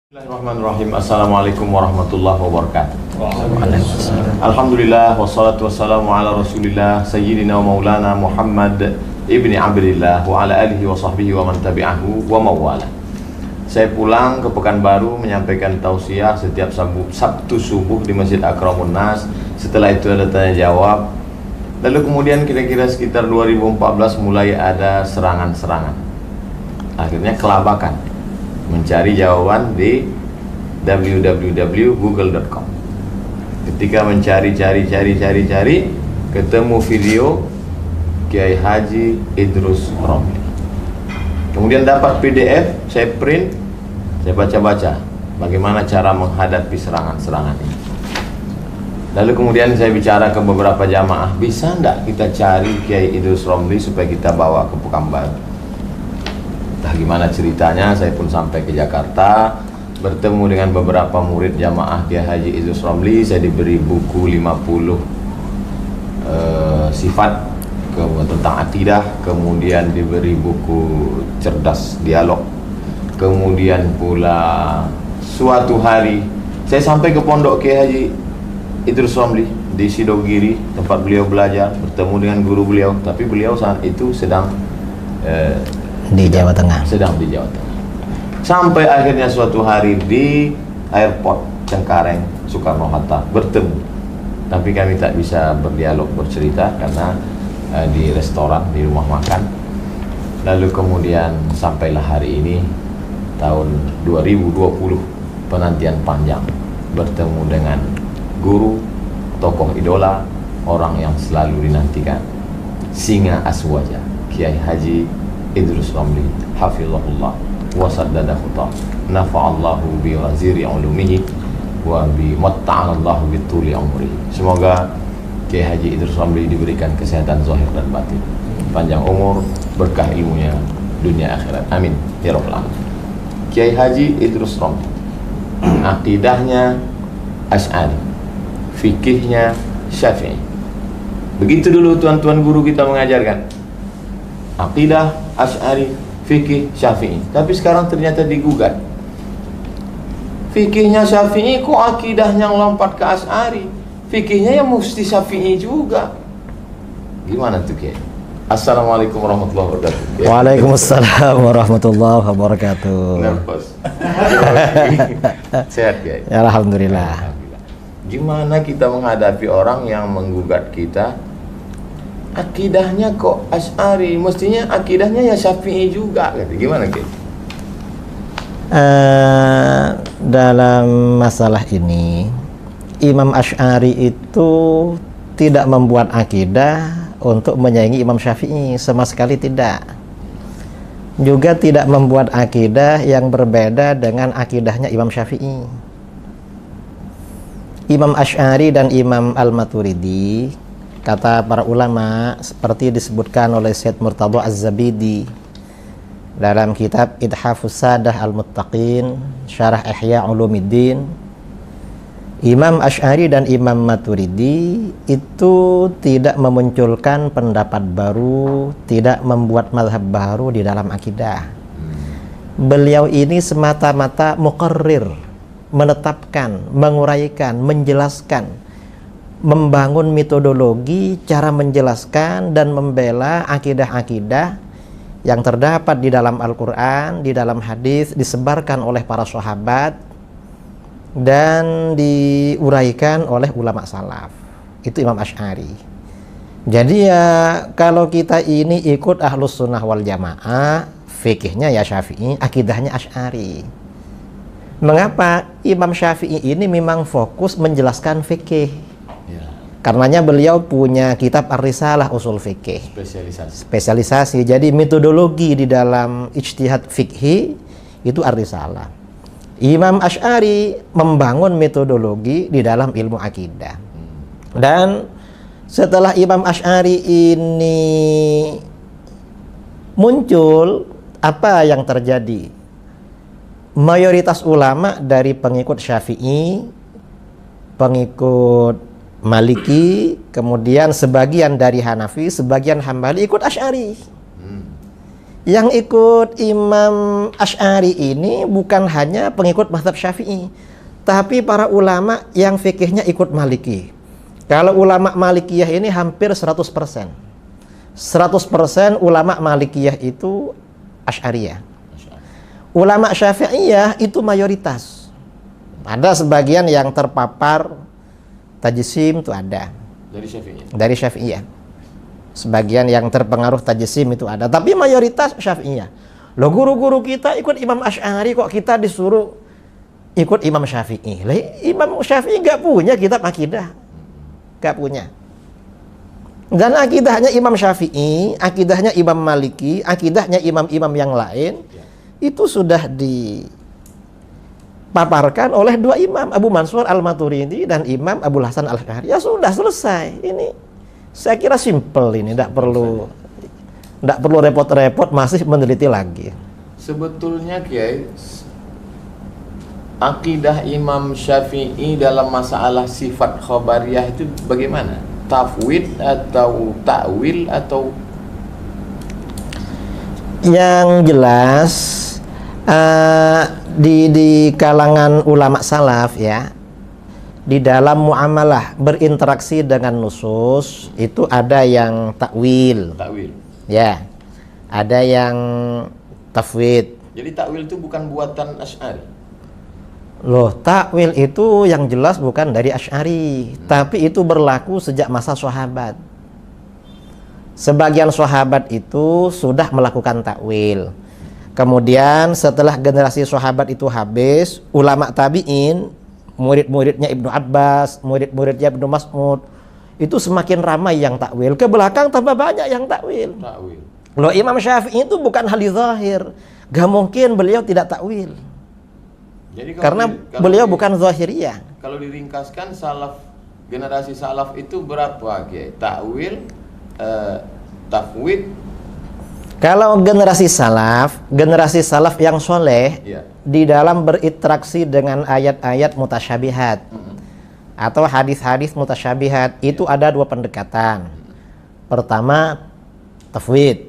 Bismillahirrahmanirrahim. Assalamualaikum warahmatullahi wabarakatuh. Alhamdulillah wassalatu wassalamu ala Rasulillah sayyidina wa maulana Muhammad ibni Abdillah wa ala alihi wa sahbihi wa man tabi'ahu wa mawala. Saya pulang ke Pekanbaru menyampaikan tausiah setiap Sabtu subuh di Masjid Akramun Nas. Setelah itu ada tanya jawab. Lalu kemudian kira-kira sekitar 2014 mulai ada serangan-serangan. Akhirnya kelabakan mencari jawaban di www.google.com. Ketika mencari, ketemu video Kiai Haji Idrus Romli. Kemudian dapat PDF, saya print, saya baca-baca bagaimana cara menghadapi serangan-serangan ini. Lalu kemudian saya bicara ke beberapa jamaah, bisa enggak kita cari Kiai Idrus Romli supaya kita bawa ke Pekanbaru? Entah gimana ceritanya, saya pun sampai ke Jakarta, bertemu dengan beberapa murid jamaah Kiai Haji Idrus Romli. Saya diberi buku 50 sifat tentang akidah, kemudian diberi buku cerdas dialog, kemudian pula suatu hari saya sampai ke pondok Kiai Haji Idrus Romli di Sidogiri, tempat beliau belajar, bertemu dengan guru beliau, tapi beliau saat itu sedang di Jawa Tengah. Sampai akhirnya suatu hari di airport Cengkareng Soekarno-Hatta bertemu, tapi kami tak bisa berdialog, bercerita karena di restoran, di rumah makan. Lalu kemudian sampailah hari ini tahun 2020, penantian panjang bertemu dengan guru, tokoh idola, orang yang selalu dinantikan, singa aswaja, Kiai Haji Idrus Romli, hafizahullah wa saddada khutah, nafa'allahu bi waziri ulumihi wa bi matta'alallahu bi tuli umrihi. Semoga Kiai Haji Idrus Romli diberikan kesehatan zahir dan batin, panjang umur, berkah ilmunya dunia akhirat, amin ya rabbal alamin. Kiai Haji Idrus Romli, akidahnya Asy'ari, fikihnya Syafi'i. Begitu dulu tuan-tuan guru kita mengajarkan, akidah Asy'ari, fikih Syafi'i. Tapi sekarang ternyata digugat, fikihnya Syafi'i kok akidahnya lompat ke Asy'ari, fikihnya yang mesti Syafi'i juga. Gimana tuh Kiai? Assalamualaikum warahmatullahi wabarakatuh. Waalaikumsalam warahmatullahi wabarakatuh. Nervous. Sehat Kiai? Alhamdulillah. Gimana kita menghadapi orang yang menggugat kita, akidahnya kok Asy'ari, mestinya akidahnya ya Syafi'i juga, gimana Kiai? Dalam masalah ini, Imam Asy'ari itu tidak membuat akidah untuk menyaingi Imam Syafi'i, sama sekali tidak. Juga tidak membuat akidah yang berbeda dengan akidahnya Imam Syafi'i. Imam Asy'ari dan Imam Al-Maturidi, kata para ulama, seperti disebutkan oleh Syed Murtadha Az-Zabidi dalam kitab Ithafus Sadah Al-Muttaqin, Syarah Ihya Ulumiddin, Imam Asy'ari dan Imam Maturidi itu tidak memunculkan pendapat baru, tidak membuat mazhab baru di dalam akidah. Beliau ini semata-mata muqarrir, menetapkan, menguraikan, menjelaskan, membangun metodologi cara menjelaskan dan membela akidah-akidah yang terdapat di dalam Al-Quran, di dalam hadis, disebarkan oleh para sahabat dan diuraikan oleh ulama salaf. Itu Imam Asy'ari. Jadi ya, kalau kita ini ikut Ahlus Sunnah wal Jamaah, fikihnya ya Syafi'i, akidahnya Asy'ari. Mengapa? Imam Syafi'i ini memang fokus menjelaskan fikih. Karenanya beliau punya kitab Ar-Risalah Usul Fikih, spesialisasi. Jadi metodologi di dalam ijtihad fikhi itu Ar-Risalah. Imam Asy'ari membangun metodologi di dalam ilmu akidah. Dan setelah Imam Asy'ari ini muncul, apa yang terjadi? Mayoritas ulama dari pengikut Syafi'i, pengikut Maliki, kemudian sebagian dari Hanafi, sebagian Hambali ikut Asy'ari. Yang ikut Imam Asy'ari ini bukan hanya pengikut mazhab Syafi'i, tapi para ulama yang fikihnya ikut Maliki. Kalau ulama Malikiyah ini hampir 100%. 100% ulama Malikiyah itu Asy'ariyah. Ulama Syafi'iyah itu mayoritas. Ada sebagian yang terpapar tajsim itu ada. Dari Syafi'iyah. Dari Syafi'iyah. Sebagian yang terpengaruh tajsim itu ada, tapi mayoritas Syafi'iyah. Loh, guru-guru kita ikut Imam Asy'ari, kok kita disuruh ikut Imam Syafi'i? Lah, Imam Syafi'i nggak punya kitab akidah. Nggak punya. Dan akidahnya Imam Syafi'i, akidahnya Imam Maliki, akidahnya imam-imam yang lain itu sudah dipaparkan oleh dua imam, Abu Mansur Al-Maturidi dan Imam Abul Hasan Al-Asy'ari. Ya sudah, selesai. Ini saya kira simple ini, tidak perlu repot-repot masih meneliti lagi. Sebetulnya Kiai, akidah Imam Syafi'i dalam masalah sifat khabariyah itu bagaimana? Tafwid atau ta'wil atau? Yang jelas di kalangan ulama salaf ya, di dalam muamalah berinteraksi dengan nusus itu ada yang takwil, ya, ada yang tafwid. Jadi takwil itu bukan buatan Asy'ari. Loh, takwil itu yang jelas bukan dari Asy'ari, tapi itu berlaku sejak masa sahabat. Sebagian sahabat itu sudah melakukan takwil. Kemudian setelah generasi sahabat itu habis, ulama tabi'in, murid-muridnya Ibnu Abbas, murid-muridnya Ibnu Mas'ud, itu semakin ramai yang takwil. Ke belakang tambah banyak yang takwil. Loh, Imam Syafi'i itu bukan hal zahir. Gak mungkin beliau tidak takwil. Jadi karena beliau bukan zahiriyah. Kalau diringkaskan, salaf, generasi salaf itu berapa? Takwil, tafwid. Kalau generasi salaf yang soleh, di dalam berinteraksi dengan ayat-ayat mutasyabihat atau hadis-hadis mutasyabihat, itu ada dua pendekatan. Pertama, tafwid.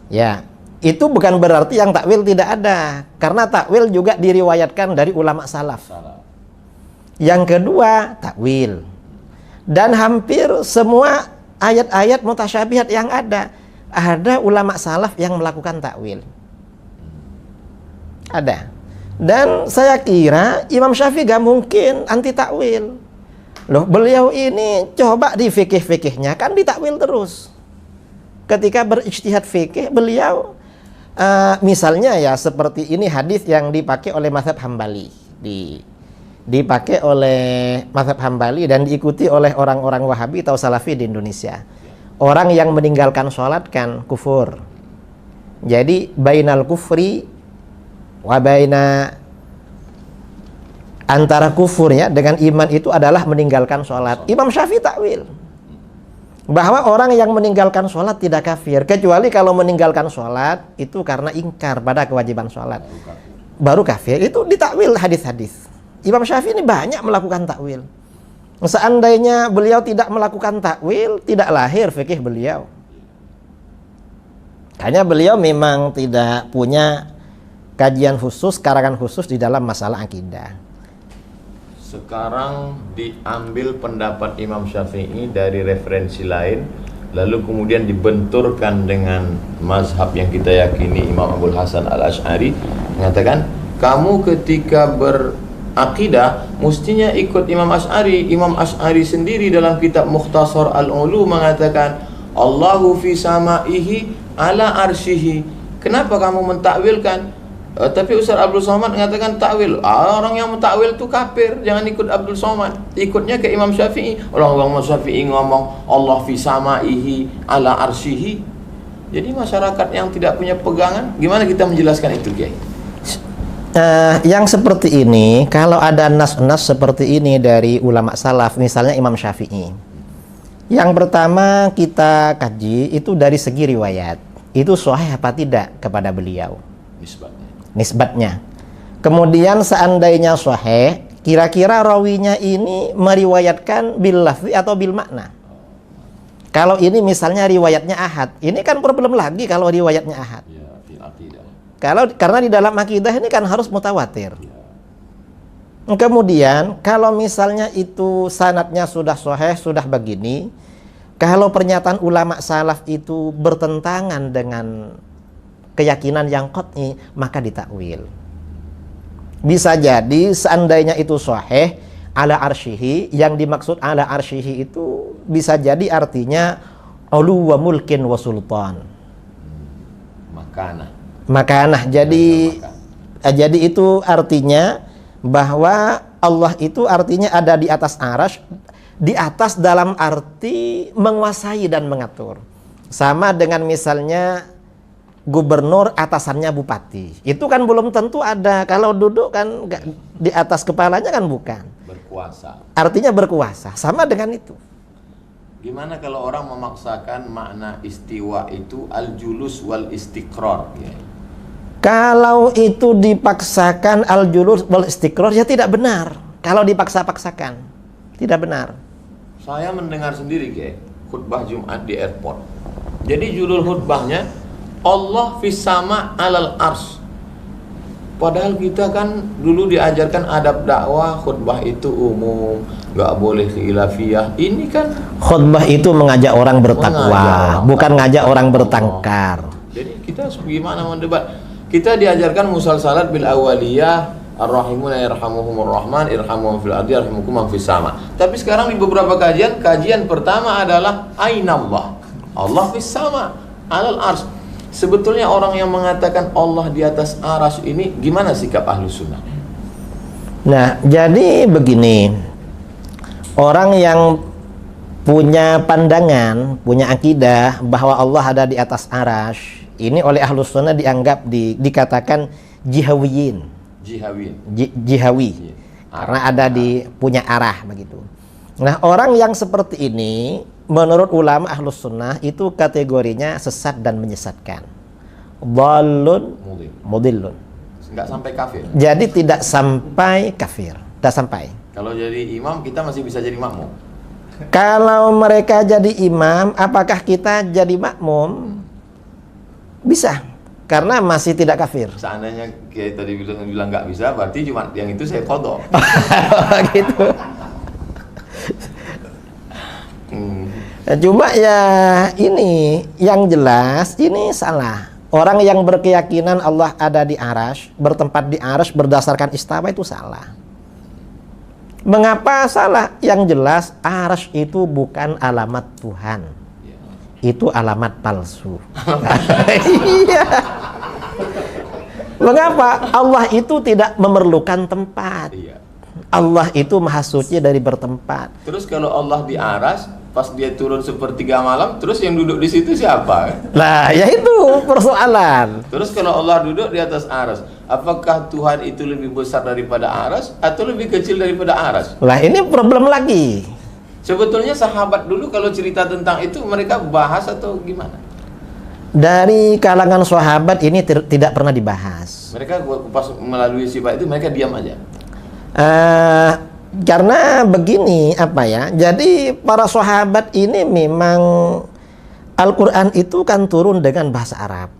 Ya, itu bukan berarti yang takwil tidak ada, karena takwil juga diriwayatkan dari ulama salaf. Yang kedua, takwil. Dan hampir semua ayat-ayat mutasyabihat yang ada ulama salaf yang melakukan takwil. Ada. Dan saya kira Imam Syafi'i gak mungkin anti takwil. Loh, beliau ini coba di fikih-fikihnya kan ditakwil terus. Ketika berijtihad fikih, beliau misalnya ya seperti ini hadis yang dipakai oleh mazhab Hambali, dipakai oleh mazhab Hambali dan diikuti oleh orang-orang Wahabi atau Salafi di Indonesia. Orang yang meninggalkan sholat kan kufur. Jadi bainal kufri wa baina, antara kufur ya dengan iman itu adalah meninggalkan sholat. Imam Syafi'i takwil bahwa orang yang meninggalkan sholat tidak kafir, kecuali kalau meninggalkan sholat itu karena ingkar pada kewajiban sholat, baru kafir. Itu ditakwil hadis-hadis. Imam Syafi'i ini banyak melakukan takwil. Seandainya beliau tidak melakukan takwil, tidak lahir fikih beliau. Hanya beliau memang tidak punya kajian khusus, karangan khusus di dalam masalah akidah. Sekarang diambil pendapat Imam Syafi'i dari referensi lain, lalu kemudian dibenturkan dengan mazhab yang kita yakini Imam Abul Hasan Al-Asy'ari, mengatakan kamu ketika berakidah mestinya ikut Imam Asy'ari. Imam Asy'ari sendiri dalam kitab Mukhtasar Al-Ulu mengatakan Allahu fi samaihi ala arsyihi. Kenapa kamu mentakwilkan? Tapi Ustaz Abdul Somad mengatakan takwil. Orang yang mentakwil itu kafir, jangan ikut Abdul Somad. Ikutnya ke Imam Syafi'i. Orang Syafi'i ngomong Allah fi samaihi ala arsyihi. Jadi masyarakat yang tidak punya pegangan, gimana kita menjelaskan itu, Kiai? Yang seperti ini, kalau ada nas-nas seperti ini dari ulama salaf, misalnya Imam Syafi'i, yang pertama kita kaji itu dari segi riwayat, itu sahih apa tidak kepada beliau, nisbatnya. Kemudian seandainya sahih, kira-kira rawinya ini meriwayatkan bil lafzi atau bil makna. Kalau ini misalnya riwayatnya ahad, ini kan problem lagi kalau riwayatnya ahad. Ya, fil aqidah. Karena di dalam akidah ini kan harus mutawatir. Ya. Kemudian kalau misalnya itu sanadnya sudah sahih, sudah begini, kalau pernyataan ulama salaf itu bertentangan dengan keyakinan yang qat'i, maka ditakwil. Bisa jadi seandainya itu sahih ala arsyihi, yang dimaksud ala arsyihi itu bisa jadi artinya ulu wa mulkin wa sultan. Makanah. Jadi itu artinya bahwa Allah itu artinya ada di atas arasy, di atas dalam arti menguasai dan mengatur. Sama dengan misalnya gubernur atasannya bupati. Itu kan belum tentu ada. Kalau duduk kan di atas kepalanya kan bukan. Berkuasa. Artinya berkuasa. Sama dengan itu. Gimana kalau orang memaksakan makna istiwa itu al-julus wal istiqrar? Ya. Kalau itu dipaksakan al-julus wal istiqrar, ya tidak benar. Kalau dipaksa-paksakan, tidak benar. Saya mendengar sendiri, khutbah Jumat di airport. Jadi judul khutbahnya Allah fis sama alal ars. Padahal kita kan dulu diajarkan adab dakwah, khutbah itu umum, nggak boleh khilafiyah. Ini kan khutbah itu mengajak orang bertakwa, bukan ngajak orang bertengkar. Jadi kita gimana mendebat? Kita diajarkan musal salat bil awaliyah, ar-rahimuna yarhamuhumur rahman, irhamuhum fil ardi yarhamukum man fis sama. Tapi sekarang di beberapa kajian pertama adalah ainallah. Allah fis sama alal ars. Sebetulnya orang yang mengatakan Allah di atas aras ini gimana sikap Ahlus Sunnah? Nah, jadi begini. Orang yang punya pandangan, punya akidah bahwa Allah ada di atas aras, ini oleh Ahlus Sunnah dianggap dikatakan jihawiyin. Jihawi. Ya. Karena ada punya arah begitu. Nah, orang yang seperti ini menurut ulama Ahlus Sunnah itu kategorinya sesat dan menyesatkan. Dhalun mudillun. Enggak sampai kafir. Jadi tidak sampai kafir. Tidak sampai. Kalau jadi imam kita masih bisa jadi makmum. Kalau mereka jadi imam, apakah kita jadi makmum? Bisa. Karena masih tidak kafir. Seandainya kayak tadi bilang nggak bisa, berarti cuma yang itu saya qadha. Gitu. Cuma ya ini yang jelas ini salah. Orang yang berkeyakinan Allah ada di arasy, bertempat di arasy berdasarkan istawa itu salah. Mengapa salah? Yang jelas arasy itu bukan alamat Tuhan. Itu alamat palsu. Iya. Mengapa? Allah itu tidak memerlukan tempat. Allah itu maha suci dari bertempat. Terus kalau Allah di aras, pas dia turun sepertiga malam, terus yang duduk di situ siapa? Nah, ya itu persoalan. Terus kalau Allah duduk di atas aras, apakah Tuhan itu lebih besar daripada aras atau lebih kecil daripada aras? Lah, ini problem lagi. Sebetulnya sahabat dulu kalau cerita tentang itu mereka bahas atau gimana? Dari kalangan sahabat ini tidak pernah dibahas. Mereka pas melalui sifat itu mereka diam aja. Karena begini jadi para sahabat ini memang Al-Quran itu kan turun dengan bahasa Arab.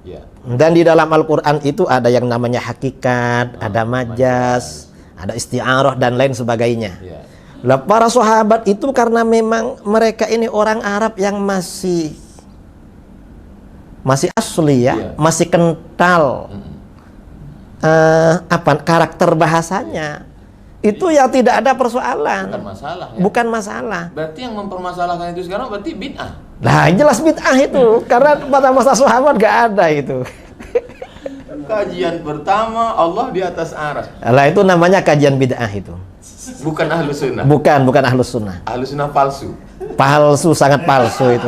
Dan di dalam Al-Quran itu ada yang namanya hakikat, ada majaz, ada isti'arah dan lain sebagainya. Lah para sahabat itu karena memang mereka ini orang Arab yang masih asli masih kental karakter bahasanya. Itu ya tidak ada persoalan. Bukan masalah. Bukan masalah. Berarti yang mempermasalahkan itu sekarang berarti bid'ah. Nah, jelas bid'ah itu. Karena pada masa sahabat gak ada itu. Kajian pertama Allah di atas aras. Lah itu namanya kajian bid'ah itu. Bukan Ahlus Sunnah. Bukan Ahlus Sunnah. Ahlus Sunnah palsu. Palsu, sangat palsu itu.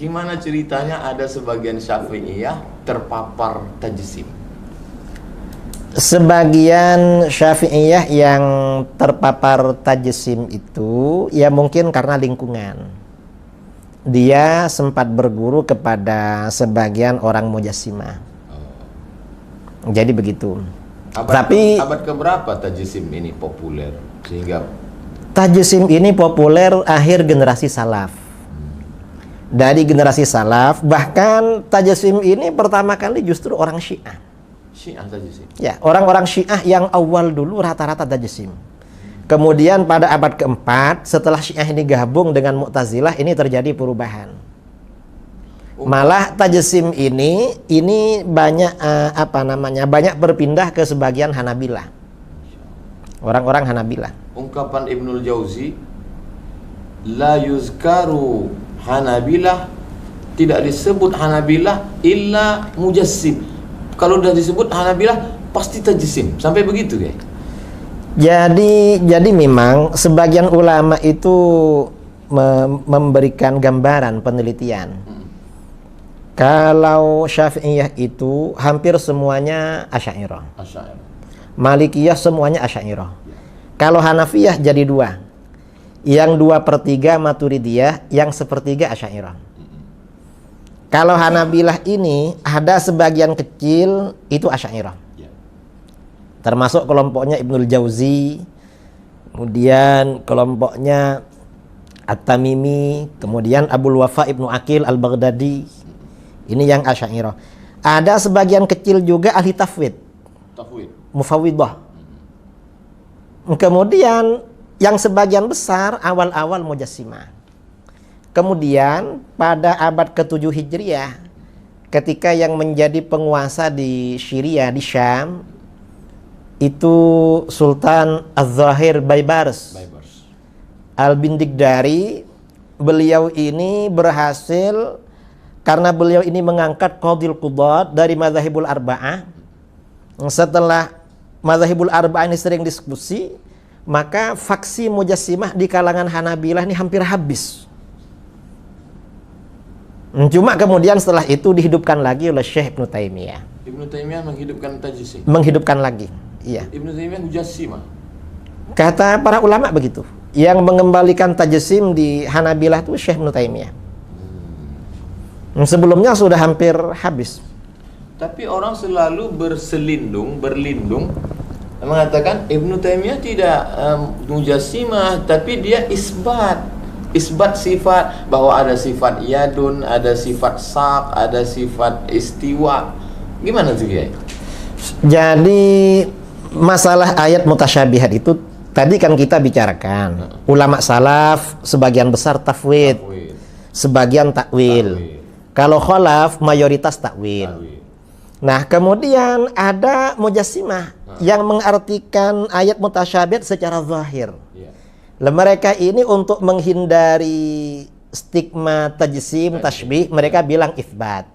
Gimana ceritanya ada sebagian Syafi'iyah terpapar tajsim? Sebagian Syafi'iyah yang terpapar tajsim itu ya mungkin karena lingkungan. Dia sempat berguru kepada sebagian orang Mujassimah. Jadi begitu. Abad keberapa tajsim ini populer sehingga Tajsim ini populer akhir generasi salaf. Dari generasi salaf, bahkan tajsim ini pertama kali justru orang Syiah. Syiah tajsim. Ya, orang-orang Syiah yang awal dulu rata-rata tajsim. Kemudian pada abad keempat, setelah Syiah ini gabung dengan Mu'tazilah, ini terjadi perubahan. Malah tajsim ini banyak banyak berpindah ke sebagian Hanabilah. Orang-orang Hanabilah. Ungkapan Ibnul Jauzi, la yuzkaru Hanabilah, tidak disebut Hanabilah illa mujassim. Kalau udah disebut Hanabilah pasti tajsim. Sampai begitu ya. Jadi memang sebagian ulama itu memberikan gambaran penelitian. Kalau Syafi'iyah itu hampir semuanya Asy'ariyah. Malikiyah semuanya Asy'ariyah. Kalau Hanafiyah jadi dua. Yang 2/3 Maturidiyah, yang 1/3 Asy'ariyah. Kalau Hanabilah ini ada sebagian kecil itu Asy'ariyah. Termasuk kelompoknya Ibnul Jauzi, kemudian kelompoknya At-Tamimi, kemudian Abul Wafa Ibnu Aqil Al-Baghdadi. Ini yang Asy'ariyah. Ada sebagian kecil juga ahli tafwid. Mufawwidah. Kemudian yang sebagian besar awal-awal Mujassimah. Kemudian pada abad ke-7 Hijriah, ketika yang menjadi penguasa di Syria, di Syam, itu Sultan Az-Zahir Baibars Al-Bindigdari. Beliau ini berhasil karena beliau ini mengangkat Qadhil Qudat dari Madzhabul Arba'ah. Setelah Madzhabul Arba'ah ini sering diskusi, maka faksi Mujassimah di kalangan Hanabilah ini hampir habis. Cuma kemudian setelah itu dihidupkan lagi oleh Syekh Ibnu Taimiyah. Ibnu Taimiyah menghidupkan tajsim. Menghidupkan lagi. Iya. Ibnu Taimiyah mujassimah. Kata para ulama begitu. Yang mengembalikan tajsim di Hanabilah itu Syekh Ibnu Taimiyah. Sebelumnya sudah hampir habis. Tapi orang selalu berlindung mengatakan Ibnu Taimiyah tidak mujassimah, tapi dia isbat sifat, bahwa ada sifat yadun, ada sifat sak, ada sifat istiwa. Gimana tuh Kiai? Jadi masalah ayat mutasyabihat itu tadi kan kita bicarakan. Ulama salaf sebagian besar tafwid, sebagian takwil. Kalau khalaf mayoritas takwil. Nah, kemudian ada mujassimah yang mengartikan ayat mutasyabihat secara zahir. Mereka ini untuk menghindari stigma tajsim, tashbih, mereka bilang itsbat.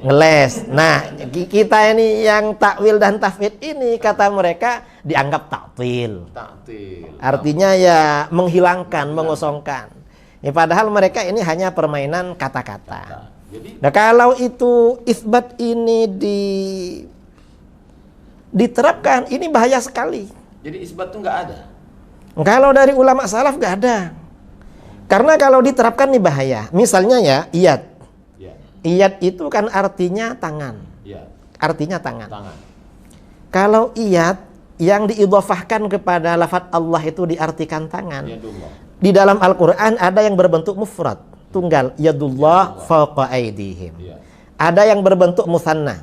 Ngeles. Nah, kita ini yang takwil dan tafwid ini kata mereka dianggap taktil. Artinya ya menghilangkan, mengosongkan. Ya, padahal mereka ini hanya permainan kata-kata. Nah, kalau itu itsbat ini diterapkan, ini bahaya sekali. Jadi itsbat itu nggak ada. Kalau dari ulama salaf nggak ada. Karena kalau diterapkan ini bahaya. Misalnya ya, iyad. Iyad itu kan artinya tangan. Artinya tangan. Kalau iyad yang diidhofahkan kepada lafaz Allah itu diartikan tangan. Di dalam Al-Quran ada yang berbentuk mufrad, tunggal, yadullah fawqa aydihim. Ada yang berbentuk musanna,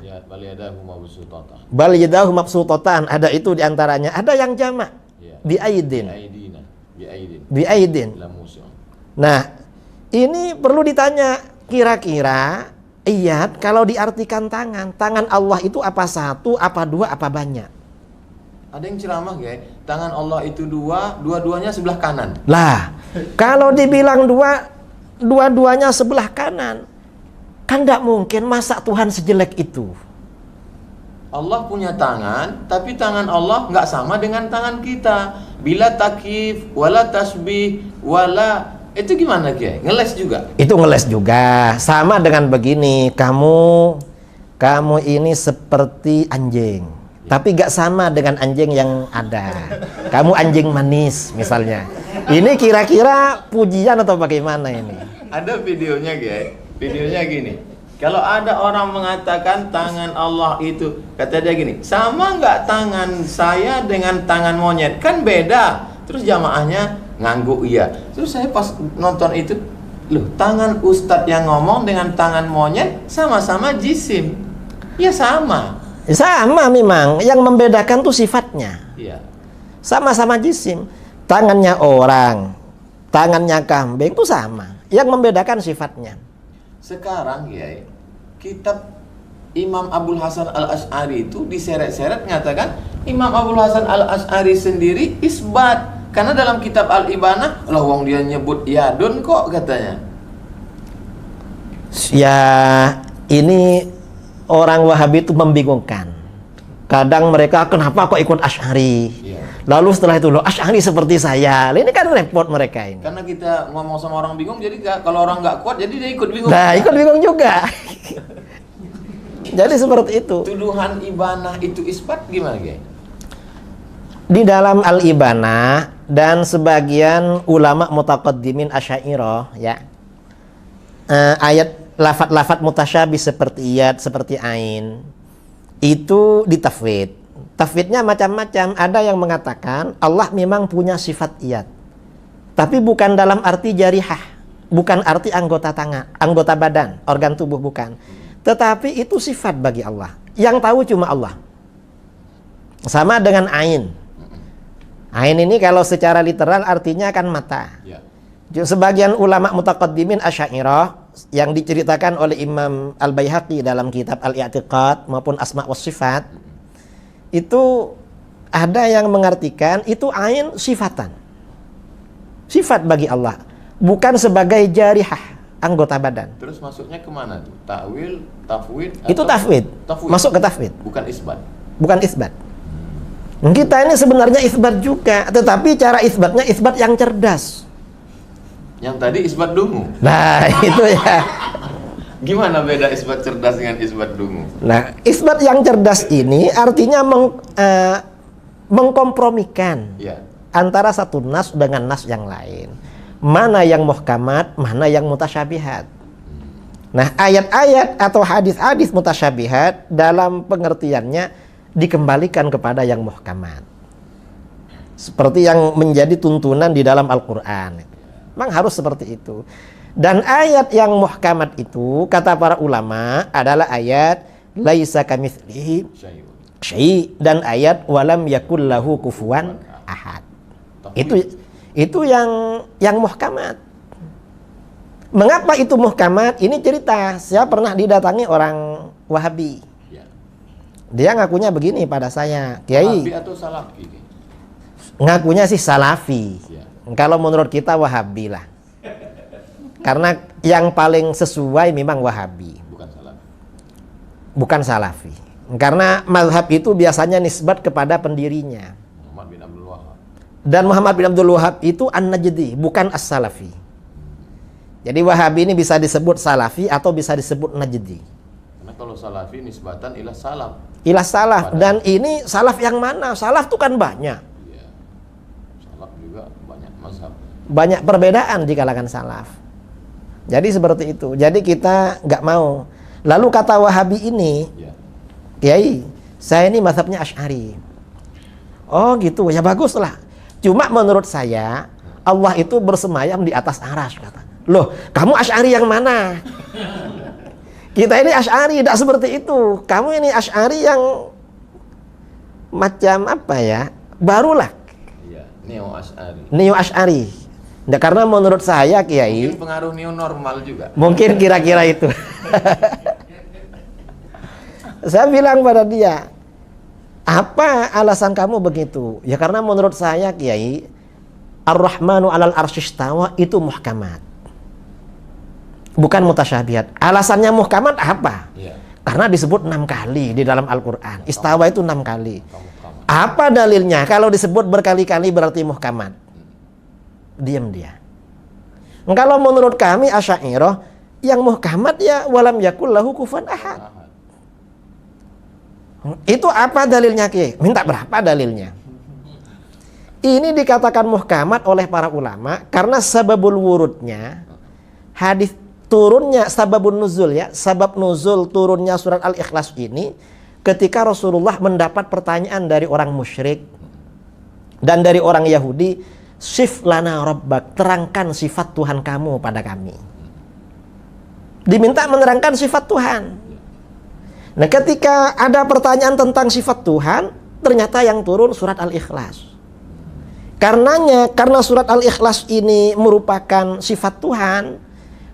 bal yadahu mabsutatan, ada itu diantaranya. Ada yang jamak, bi aidin. Nah, ini perlu ditanya, kira-kira iyad kalau diartikan tangan Allah itu apa satu, apa dua, apa banyak? Ada yang ceramah guys, tangan Allah itu dua-duanya sebelah kanan. Lah, kalau dibilang dua-duanya sebelah kanan, kan nggak mungkin, masa Tuhan sejelek itu? Allah punya tangan, tapi tangan Allah nggak sama dengan tangan kita. Bila takif, wala tasbih, wala, itu gimana Kiai? Ngeles juga? Itu ngeles juga. Sama dengan begini, kamu ini seperti anjing, tapi gak sama dengan anjing yang ada. Kamu anjing manis misalnya. Ini kira-kira pujian atau bagaimana ini? Ada videonya Kiai. Videonya gini. Kalau ada orang mengatakan tangan Allah itu, kata dia gini, sama nggak tangan saya dengan tangan monyet? Kan beda. Terus jamaahnya ngangguk iya. Terus saya pas nonton itu, loh, tangan ustadz yang ngomong dengan tangan monyet sama-sama jisim. Ya sama. Sama memang, yang membedakan tuh sifatnya. Iya. Sama-sama jisim. Tangannya orang, tangannya kambing itu sama. Yang membedakan sifatnya. Sekarang ya, kitab Imam Abul Hasan Al-Asy'ari itu diseret-seret mengatakan Imam Abul Hasan Al-Asy'ari sendiri isbat. Karena dalam kitab Al-Ibanah, lah wong dia nyebut yadun kok katanya. Ya, ini orang Wahabi itu membingungkan. Kadang mereka, kenapa kok ikut Asy'ari? Iya. Lalu setelah itu, loh Asy'ari seperti saya. Ini kan repot mereka ini. Karena kita ngomong sama orang bingung, jadi kalau orang nggak kuat, jadi dia ikut bingung. Nah, ikut bingung juga. Jadi seperti itu. Tuduhan Ibanah itu isbat gimana, Gay? Di dalam Al-Ibanah dan sebagian ulama mutaqaddimin Asy'ariyah, ya, ayat lafat-lafat mutasyabih seperti iyad, seperti ain, itu ditafwid. Tafwidnya macam-macam. Ada yang mengatakan Allah memang punya sifat iyad, tapi bukan dalam arti jarihah, bukan arti anggota tangan, anggota badan, organ tubuh, bukan. Tetapi itu sifat bagi Allah. Yang tahu cuma Allah. Sama dengan ain. Ain ini kalau secara literal artinya kan mata. Ya. Sebagian ulama mutaqaddimin Asy'ariyah yang diceritakan oleh Imam Al-Baihaqi dalam kitab Al-I'tiqad maupun Asma' was Sifat, itu ada yang mengartikan itu ain sifatan. Sifat bagi Allah, bukan sebagai jarihah, anggota badan. Terus masuknya kemana tuh? Ta'wil, tafwid? Itu tafwid. Masuk ke tafwid. Bukan isbat. Bukan isbat. Kita ini sebenarnya isbat juga, tetapi cara isbatnya isbat yang cerdas. Yang tadi isbat dungu. Nah, itu ya. Gimana beda isbat cerdas dengan isbat dungu? Nah, isbat yang cerdas ini artinya mengkompromikan Ya. antara satu nas dengan nas yang lain. Mana yang muhkamat, mana yang mutasyabihat. Nah, ayat-ayat atau hadis-hadis mutasyabihat dalam pengertiannya dikembalikan kepada yang muhkamat. Seperti yang menjadi tuntunan di dalam Al-Quran. Memang harus seperti itu. Dan ayat yang muhkamat itu, kata para ulama, adalah ayat laisa kamitslihi syai' dan ayat walam yakul lahu kufuwan ahad. Itu yang muhkamat. Mengapa itu muhkamat? Ini cerita. Saya pernah didatangi orang Wahabi. Ya. Dia ngakunya begini pada saya, Kiai. Wahabi atau Salafi? Ngakunya sih Salafi. Ya. Kalau menurut kita Wahabi lah. Karena yang paling sesuai memang Wahabi. Bukan Salafi. Bukan Salafi. Karena mazhab itu biasanya nisbat kepada pendirinya. Muhammad bin Abdul Wahab. Dan Muhammad bin Abdul Wahab itu An-Najdi, bukan As-Salafi. Jadi Wahabi ini bisa disebut Salafi atau bisa disebut Najdi. Karena kalau Salafi nisbatan ilah salaf. Ilah salaf. Dan ini salaf yang mana? Salaf itu kan banyak. Iya. Salaf juga banyak mazhab. Banyak perbedaan di kalangan salaf. Jadi seperti itu. Jadi kita nggak mau. Lalu kata Wahabi ini, Ya. Kiai, saya ini mazhabnya Asy'ari. Oh gitu, ya bagus lah. Cuma menurut saya, Allah itu bersemayam di atas arsy, kata. Loh, kamu Asy'ari yang mana? Kita ini Asy'ari, tidak seperti itu. Kamu ini Asy'ari yang macam apa ya? Barulah. Iya, Neo Asy'ari. Neo Asy'ari. Nah, karena menurut saya, Kiai, Mungkin pengaruh neo normal juga. mungkin kira-kira itu. Saya bilang pada dia, apa alasan kamu begitu? Ya karena menurut saya, Kiai, Ar-Rahmanu 'alal arsy istawa itu muhkamat. Bukan mutasyabihat. Alasannya muhkamat apa? Iya. Karena disebut 6 kali di dalam Al-Qur'an. Istawa itu 6 kali. Kamu. Apa dalilnya? Kalau disebut berkali-kali berarti muhkamat. Diam dia. Kalau menurut kami Asy'ariyah, yang muhkamat ya walam yakul lahu kufuwan ahad. Itu apa dalilnya, Ki? Minta berapa dalilnya? Ini dikatakan muhkamat oleh para ulama karena sababul wurudnya, hadis turunnya, sababun nuzul ya, sabab nuzul turunnya surat Al-Ikhlas ini ketika Rasulullah mendapat pertanyaan dari orang musyrik dan dari orang Yahudi Sif lana rabbak, terangkan sifat Tuhan kamu pada kami. Diminta menerangkan sifat Tuhan. Nah, ketika ada pertanyaan tentang sifat Tuhan, ternyata yang turun surat Al-Ikhlas. Karena surat Al-Ikhlas ini merupakan sifat Tuhan,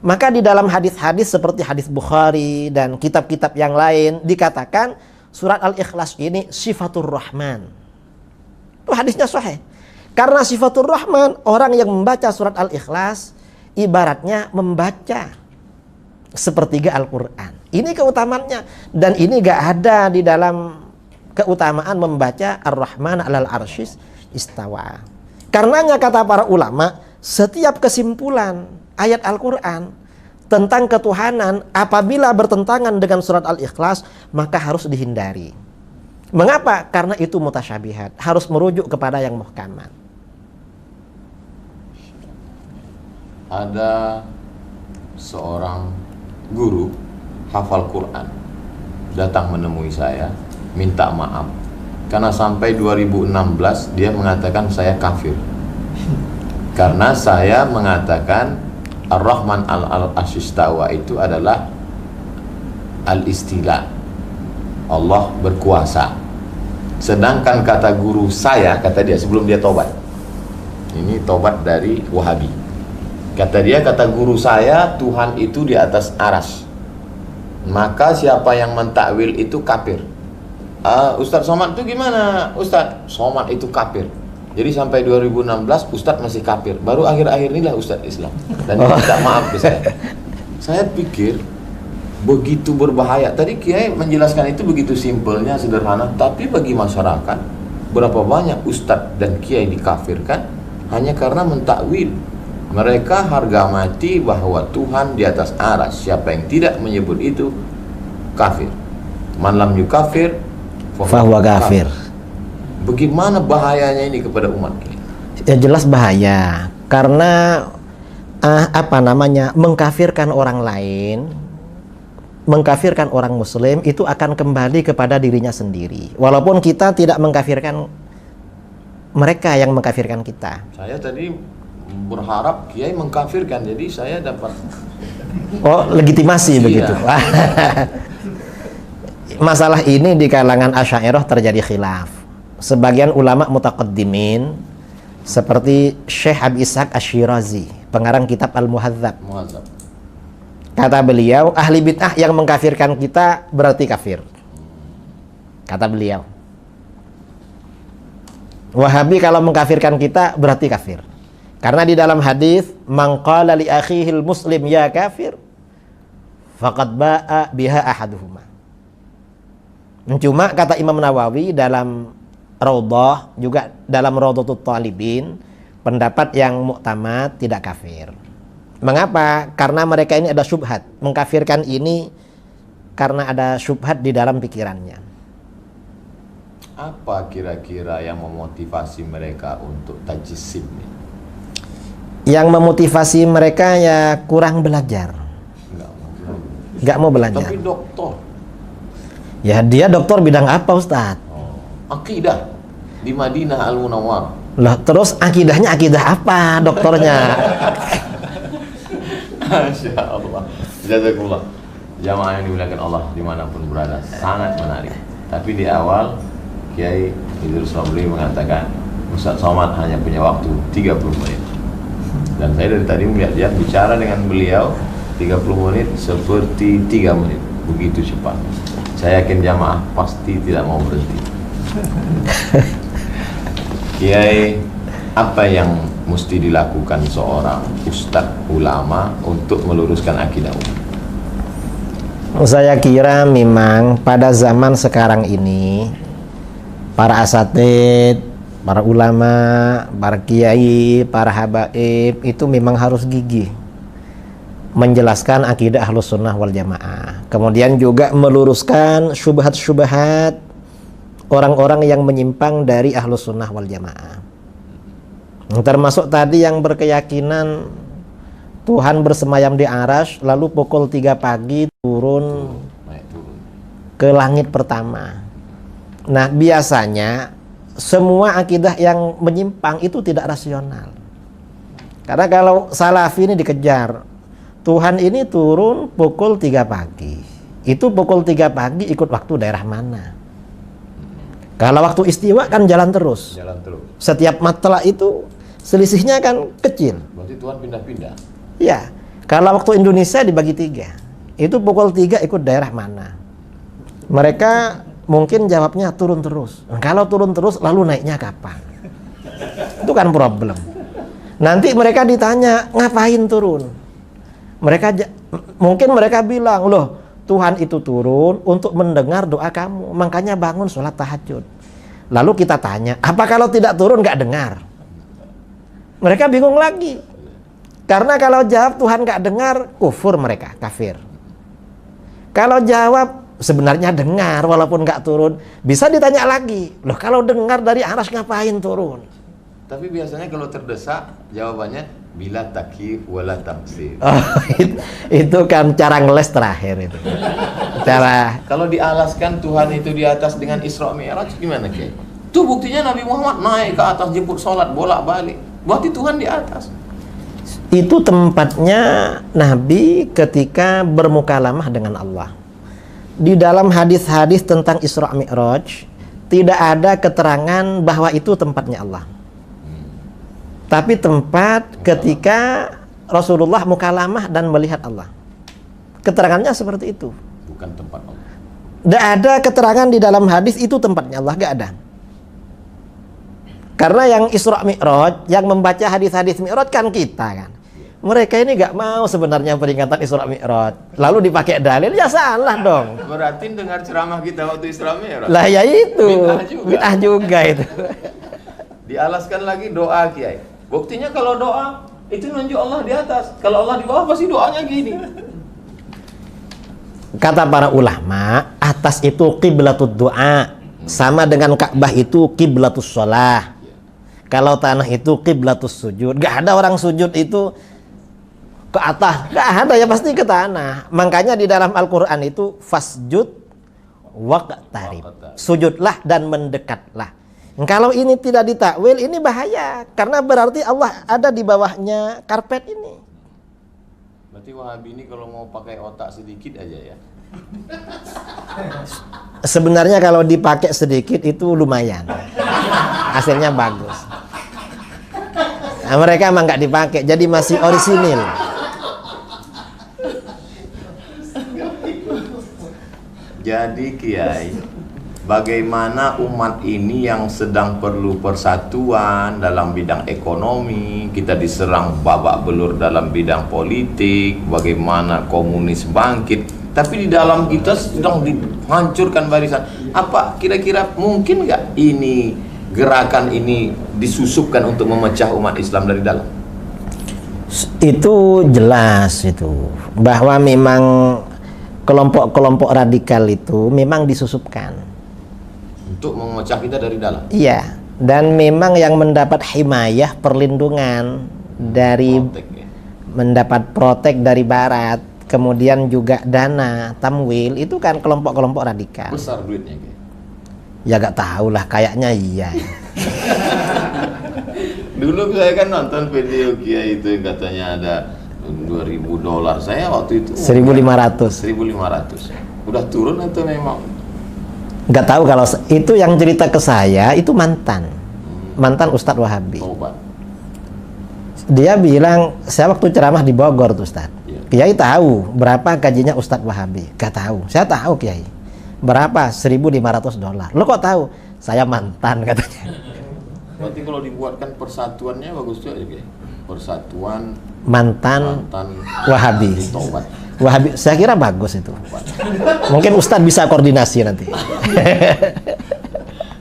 maka di dalam hadis-hadis seperti hadis Bukhari dan kitab-kitab yang lain dikatakan surat Al-Ikhlas ini sifatur Rahman. Itu hadisnya sahih. Karena sifatur Rahman, orang yang membaca surat Al-Ikhlas ibaratnya membaca sepertiga Al-Quran. Ini keutamaannya. Dan ini gak ada di dalam keutamaan membaca Ar-Rahman alal arsyis istawa. Karenanya kata para ulama, setiap kesimpulan ayat Al-Quran tentang ketuhanan apabila bertentangan dengan surat Al-Ikhlas, maka harus dihindari. Mengapa? Karena itu mutasyabihat, harus merujuk kepada yang muhkamat. Ada seorang guru hafal Quran datang menemui saya, minta maaf karena sampai 2016 dia mengatakan saya kafir karena saya mengatakan Ar-Rahman al-Ashistawa itu adalah al-istila, Allah berkuasa. Sedangkan kata guru saya, kata dia sebelum dia tobat, ini tobat dari Wahabi, kata dia, kata guru saya, Tuhan itu di atas aras, maka siapa yang mentakwil itu kafir. Ustadz Somad itu gimana? Ustadz Somad itu kafir. Jadi sampai 2016 Ustadz masih kafir. Baru akhir-akhir inilah Ustadz Islam. Dan dia minta maaf ke saya. Saya pikir begitu berbahaya. Tadi Kiai menjelaskan itu begitu simpelnya, sederhana. Tapi bagi masyarakat, berapa banyak Ustadz dan Kiai dikafirkan hanya karena mentakwil. Mereka harga mati bahwa Tuhan di atas aras. Siapa yang tidak menyebut itu kafir. Man lam yukafir Fahuwa kafir. Bagaimana bahayanya ini kepada umat kita? Ya jelas bahaya. Karena mengkafirkan orang lain, mengkafirkan orang muslim itu akan kembali kepada dirinya sendiri. Walaupun kita tidak mengkafirkan mereka yang mengkafirkan kita. Saya tadi berharap Kiai mengkafirkan, jadi saya dapat legitimasi iya. Begitu. Masalah ini di kalangan Asy'ariyah terjadi khilaf. Sebagian ulama mutaqaddimin seperti Syekh Abi Ishaq Asy-Syirazi, pengarang kitab Al-Muhadzab. Kata beliau, ahli bid'ah yang mengkafirkan kita berarti kafir. Kata beliau. Wahabi kalau mengkafirkan kita berarti kafir. Karena di dalam hadis, man qala li akhihil muslim ya kafir, faqad ba'a biha ahaduhuma. Cuma kata Imam Nawawi dalam Raudhah, juga dalam Raudhatut Talibin, pendapat yang muktamad tidak kafir. Mengapa? Karena mereka ini ada syubhat. Mengkafirkan ini karena ada syubhat di dalam pikirannya. Apa kira-kira yang memotivasi mereka untuk tajsim? Yang memotivasi mereka ya kurang belajar. Nggak mau belajar. Tapi doktor. Ya dia doktor bidang apa Ustadz? Akidah di Madinah Al-Munawwar. Lah terus akidahnya akidah apa doktornya? Masya Allah. Jazakumullah. Jamaah yang dimuliakan Allah dimanapun berada, sangat menarik. Tapi di awal Kiai Idrus Ramli mengatakan Ustadz Somad hanya punya waktu 30 menit. Dan saya dari tadi melihat dia bicara dengan beliau 30 menit seperti 3 menit. Begitu cepat. Saya yakin jamaah pasti tidak mau berhenti. Kiai, apa yang mesti dilakukan seorang ustadz ulama untuk meluruskan akidah umat? Saya kira memang pada zaman sekarang ini para asatid, para ulama, para kiai, para habaib itu memang harus gigih menjelaskan akidah Ahlus Sunnah wal Jamaah. Kemudian juga meluruskan syubhat-syubhat orang-orang yang menyimpang dari Ahlus Sunnah wal Jamaah. Termasuk tadi yang berkeyakinan Tuhan bersemayam di arasy, lalu pukul 3 pagi turun ke langit pertama. Nah biasanya semua akidah yang menyimpang itu tidak rasional. Karena kalau Salafi ini dikejar, Tuhan ini turun pukul 3 pagi. Itu pukul 3 pagi ikut waktu daerah mana? Kalau waktu istiwa kan jalan terus. Jalan terus. Setiap matla itu selisihnya kan kecil. Berarti Tuhan pindah-pindah. Ya, kalau waktu Indonesia dibagi 3. Itu pukul 3 ikut daerah mana? Mereka mungkin jawabnya turun terus. Kalau turun terus lalu naiknya kapan? Itu kan problem. Nanti mereka ditanya, ngapain turun? Mungkin mereka bilang, loh, Tuhan itu turun untuk mendengar doa kamu, makanya bangun sholat tahajud. Lalu kita tanya, apa kalau tidak turun nggak dengar? Mereka bingung lagi. Karena kalau jawab Tuhan nggak dengar, kufur mereka, kafir. Kalau jawab sebenarnya dengar walaupun nggak turun, bisa ditanya lagi, loh kalau dengar dari aras ngapain turun? Tapi biasanya kalau terdesak, jawabannya bila takif wala tamsil. Oh, itu kan cara ngeles terakhir itu. Cara Kalau dialaskan Tuhan itu di atas dengan Isra Mi'raj gimana, Kiai? Itu buktinya Nabi Muhammad naik ke atas jemput sholat bolak-balik. Berarti Tuhan di atas. itu tempatnya Nabi ketika bermukalamah dengan Allah. Di dalam hadis-hadis tentang Isra Mi'raj tidak ada keterangan bahwa itu tempatnya Allah. Tapi tempat ketika Rasulullah mukalamah dan melihat Allah. Keterangannya seperti itu. Bukan tempat Allah. Tidak ada keterangan di dalam hadis itu tempatnya Allah, gak ada. Karena yang Isra Mi'raj, yang membaca hadis-hadis Mi'raj kan kita kan. Mereka ini gak mau sebenarnya peringatan Isra Mi'raj. Lalu dipakai dalil, ya salah dong. Berarti dengar ceramah kita waktu Isra Mi'raj. Lah ya itu, Bid'ah juga itu. Dialaskan lagi doa, Kiai. Buktinya kalau doa itu nunjuk Allah di atas. Kalau Allah di bawah pasti doanya gini. Kata para ulama, atas itu qiblatud doa, sama dengan Ka'bah itu qiblatus shalah. Kalau tanah itu qiblatus sujud. Gak ada orang sujud itu ke atas, gak ada, ya pasti ke tanah. Makanya di dalam Al-Quran itu fasjud waqtarib, sujudlah dan mendekatlah. Kalau ini tidak ditakwil, ini bahaya, karena berarti Allah ada di bawahnya karpet ini. Berarti Wahabi ini kalau mau pakai otak sedikit aja ya. Sebenarnya kalau dipakai sedikit itu lumayan, hasilnya bagus. Nah, mereka emang nggak dipakai, jadi masih orisinil. Jadi Kiai, bagaimana umat ini yang sedang perlu persatuan dalam bidang ekonomi, kita diserang babak belur dalam bidang politik, bagaimana komunis bangkit, tapi di dalam kita sedang dihancurkan barisan. Apa kira-kira mungkin nggak ini gerakan ini disusupkan untuk memecah umat Islam dari dalam? Itu jelas itu, bahwa memang kelompok-kelompok radikal itu memang disusupkan Untuk memecah kita dari dalam. iya, dan memang yang mendapat himayah, perlindungan dari Protek, ya. mendapat protek dari barat, kemudian juga dana tamwil, itu kan kelompok-kelompok radikal. Besar duitnya, Kiai. Ya gak tahu lah, kayaknya iya. Dulu saya kan nonton video Kiai itu yang katanya ada $2.000. Saya waktu itu 1.500. 1.500. Udah turun atau memang? Gak tahu, kalau itu yang cerita ke saya itu mantan Ustadz Wahabi. Tobat. Dia bilang, saya waktu ceramah di Bogor tuh Ustadz, Iya. Kiai tahu berapa gajinya Ustadz Wahabi? Gak tahu. Saya tahu Kiai. Berapa? $1.500. Lo kok tahu? Saya mantan, katanya. Berarti kalau dibuatkan persatuannya bagus juga ya, Persatuan Mantan mantan Wahabi. tobat. Wahabi, saya kira bagus itu. Mungkin Ustadz bisa koordinasi nanti.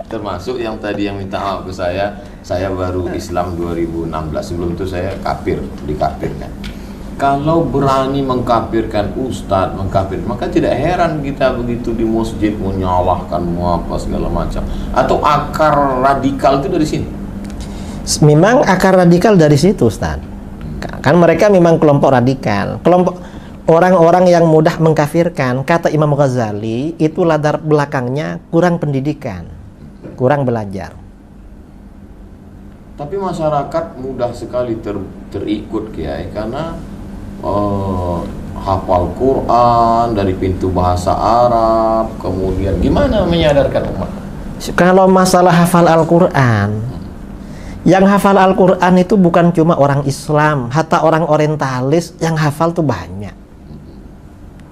Termasuk yang tadi yang minta maaf ke saya baru Islam 2016. Sebelum itu saya kafir, dikafirkan. Kalau berani mengkafirkan ustadz, maka tidak heran kita begitu di masjid menyalahkan apa segala macam. Atau akar radikal itu dari sini. Memang akar radikal dari situ, Ustaz. Kan mereka memang kelompok radikal, kelompok orang-orang yang mudah mengkafirkan. Kata Imam Ghazali, itu latar belakangnya kurang pendidikan, kurang belajar. Tapi masyarakat mudah sekali terikut Kiai karena hafal Quran dari pintu bahasa Arab, kemudian gimana menyadarkan umat? Kalau masalah hafal Al-Quran, yang hafal Al-Quran itu bukan cuma orang Islam, hatta orang orientalis yang hafal tuh banyak.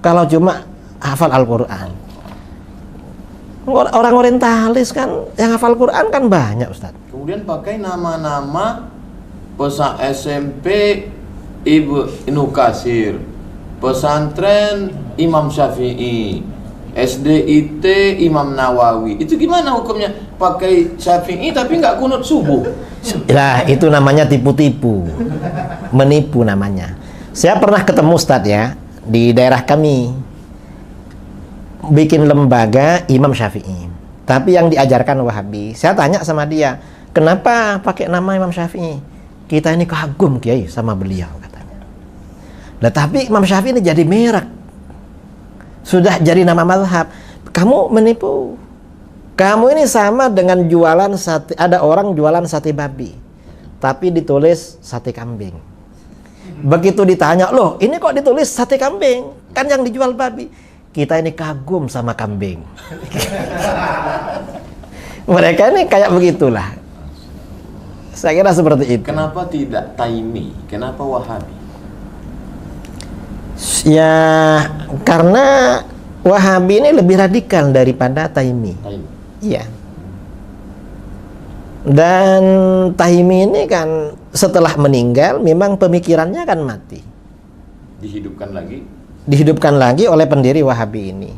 Kalau cuma hafal Al-Quran, orang orientalis kan yang hafal Quran kan banyak, Ustaz. Kemudian pakai nama-nama pesan SMP Ibnu Katsir, pesantren Imam Syafi'i, SDIT Imam Nawawi. Itu gimana hukumnya? Pakai Syafi'i tapi nggak kunut subuh. Lah itu namanya tipu-tipu, menipu namanya. Saya pernah ketemu Ustadz ya di daerah kami, bikin lembaga Imam Syafi'i, tapi yang diajarkan Wahabi. Saya tanya sama dia, kenapa pakai nama Imam Syafi'i? Kita ini kagum Kiai sama beliau, katanya. Nah, tapi Imam Syafi'i ini jadi merek, sudah jadi nama mazhab. Kamu menipu. Kamu ini sama dengan jualan sate. Ada orang jualan sate babi, tapi ditulis sate kambing. Begitu ditanya, loh ini kok ditulis sate kambing? Kan yang dijual babi. Kita ini kagum sama kambing. Mereka ini kayak begitulah. Saya kira seperti itu. Kenapa tidak Taimi? Kenapa Wahabi? Ya karena Wahabi ini lebih radikal daripada Taimi. Iya. Dan Taimi ini kan setelah meninggal memang pemikirannya kan mati. Dihidupkan lagi oleh pendiri Wahabi ini.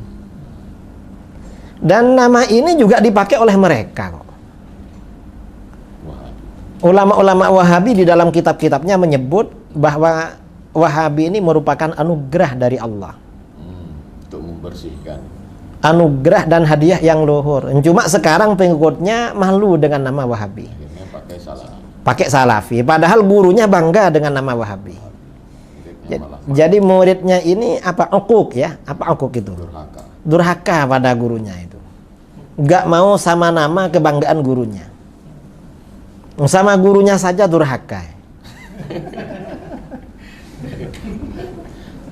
Dan nama ini juga dipakai oleh mereka kok. Ulama-ulama Wahabi di dalam kitab-kitabnya menyebut bahwa Wahabi ini merupakan anugerah dari Allah. Untuk membersihkan. Anugerah dan hadiah yang luhur. Cuma sekarang pengikutnya malu dengan nama Wahabi. Akhirnya pakai Salafi. Padahal gurunya bangga dengan nama Wahabi. Jadi muridnya ini apa? Ukuk ya? Apa ukuk itu? Durhaka pada gurunya itu. Gak mau sama nama kebanggaan gurunya. Sama gurunya saja durhaka.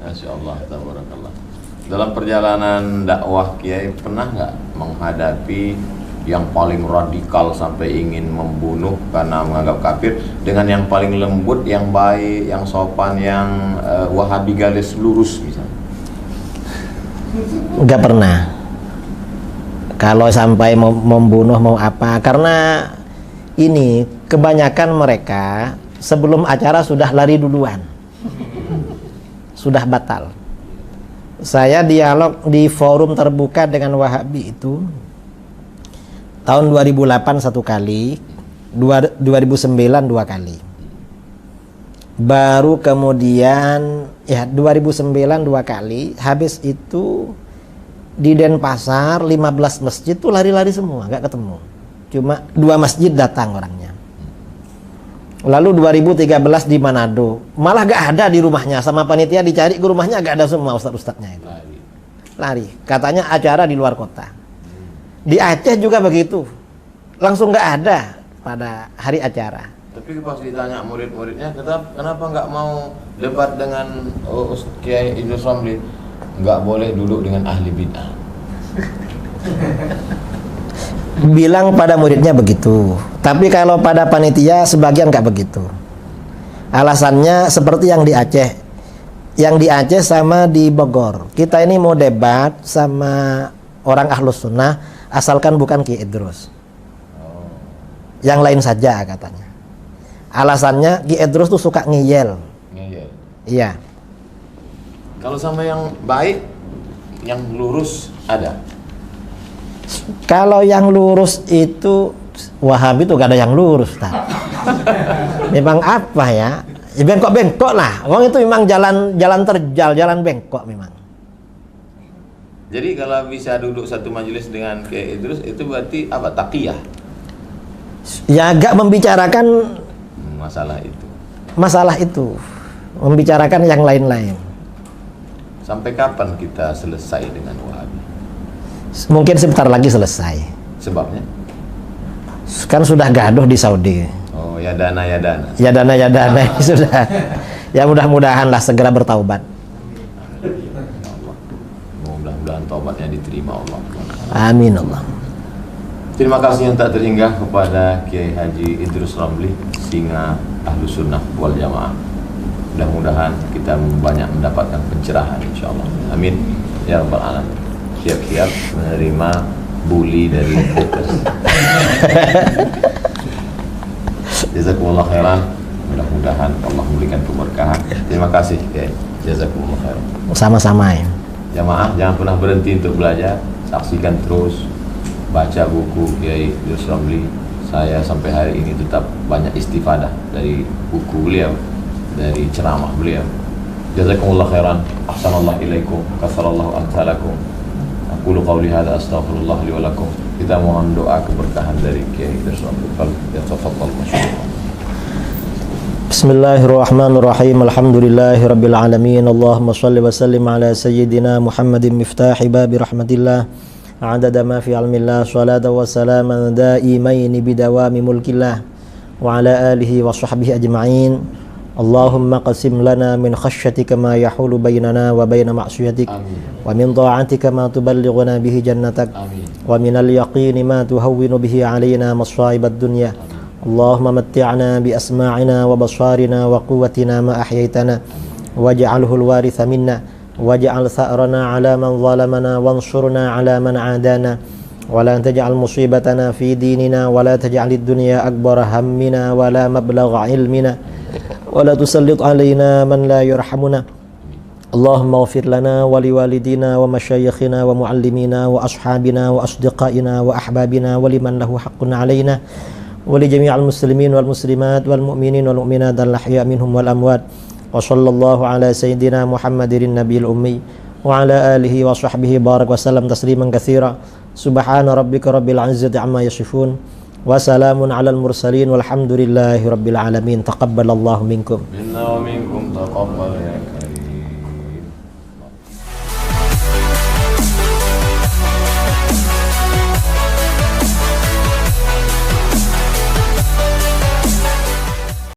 Masya Allah, tabarakallah. Dalam perjalanan dakwah Kiai pernah nggak menghadapi yang paling radikal sampai ingin membunuh karena menganggap kafir, dengan yang paling lembut, yang baik, yang sopan, yang Wahabi garis lurus misalnya? Nggak pernah. Kalau sampai membunuh mau apa, karena ini kebanyakan mereka sebelum acara sudah lari duluan, sudah batal. Saya dialog di forum terbuka dengan Wahabi itu tahun 2008 satu kali, 2009 dua kali. Baru kemudian ya 2009 dua kali, habis itu di Denpasar 15 masjid tuh lari-lari semua, nggak ketemu. Cuma 2 masjid datang orangnya. Lalu 2013 di Manado, malah gak ada di rumahnya, sama panitia dicari ke rumahnya gak ada semua ustadz-ustadznya itu. Lari. Katanya acara di luar kota. Di Aceh juga begitu, langsung gak ada pada hari acara. Tapi pas ditanya murid-muridnya, kenapa nggak mau debat dengan Kiai Idrus Ramli? Nggak boleh duduk dengan ahli bid'ah. Bilang pada muridnya begitu, tapi kalau pada panitia sebagian nggak begitu. Alasannya seperti yang di Aceh sama di Bogor. Kita ini mau debat sama orang Ahlus Sunnah, asalkan bukan Ki Idrus. Yang lain saja katanya. Alasannya Ki Idrus tuh suka ngeyel. Iya. Kalau sama yang baik, yang lurus ada. Kalau yang lurus itu Wahabi tuh gak ada yang lurus, memang apa ya? Bengkok-bengkok lah. Wong itu memang jalan terjal, jalan bengkok memang. Jadi kalau bisa duduk satu majelis dengan Kiai Idrus itu berarti apa? Taqiyah. Ya agak membicarakan masalah itu, membicarakan yang lain-lain. Sampai kapan kita selesai dengan Wahabi? Mungkin sebentar lagi selesai. Sebabnya? Kan sudah gaduh di Saudi. Oh, ya dana. Ya dana sudah. Ya mudah-mudahan lah segera bertaubat. Mudah-mudahan taubatnya diterima Allah. Amin Allah. Terima kasih yang tak terhingga kepada Kiai Haji Idrus Ramli, singa Ahlu Sunnah wal Jamaah. Mudah-mudahan kita banyak mendapatkan pencerahan insyaallah. Amin ya rabbal alamin. Siap-siap menerima bully dari haters. Jazakumullah khairan. Mudah-mudahan Allah memberikan keberkahan. Terima kasih Kiai. Jazakumullah khairan. Sama-sama ya. Jamaah jangan pernah berhenti untuk belajar. Saksikan terus, baca buku Kiai Idrus Ramli. Saya sampai hari ini tetap banyak istifadah dari buku beliau, dari ceramah beliau. Jazakumullah khairan. Ahsanallahu ilaikum. Kasarallahu amsalakum. Aqulu qawli hadza astaghfirullah li wa lakum. Kita mohon doa keberkahan dari Kiai Idrus Ramli. Ya tafadhal masyaallah. Bismillahirrahmanirrahim. Alhamdulillahirabbil alamin. Allahumma shalli wa sallim ala sayyidina Muhammadin miftahi babi rahmatillah. Adada ma fi ilmillah. Shalata wa salaman daimaini bidawami mulkillah. Wa ala alihi wa sahbihi ajma'in. Allahumma qasim lana min khashyatika ma yahulu bainana wa baina ma'siyatik. Wa min ta'atika ma tuballighuna bihi jannatak. Wa min al-yaqini ma tuhawwinu bihi alaina masa'ibad dunya. Allahumma matti'na bi asma'ina wa basarina wa quwwatina ma ahyaytana waj'alhu al-waritha minna waj'al tha'rana 'ala man zalamana wansurna 'ala man 'adana wa la taj'al musibatana fi dinina wa la taj'alid dunya akbara hammina wa la mablagha 'ilmina wa la tusallit 'alaina man la yarhamuna. Allahumma ighfir lana wa liwalidina wa masyayikhina wa muallimina wa ashabina wa asdiqaina wa ahbabina wa liman lahu haqqun 'alaina wali jami'al muslimin wal muslimat wal mu'minin wal mu'minat al ahya minhum wal amwat wa sallallahu ala sayyidina Muhammadin nabiyil ummi wa ala alihi wa sahbihi barak wa sallam tasliman katsira. Subhana rabbika rabbil izzati amma yasifun wa salamun alal mursalin walhamdulillahi rabbil alamin. Taqabbalallahu minkum. Minna wa minkum taqabbal ya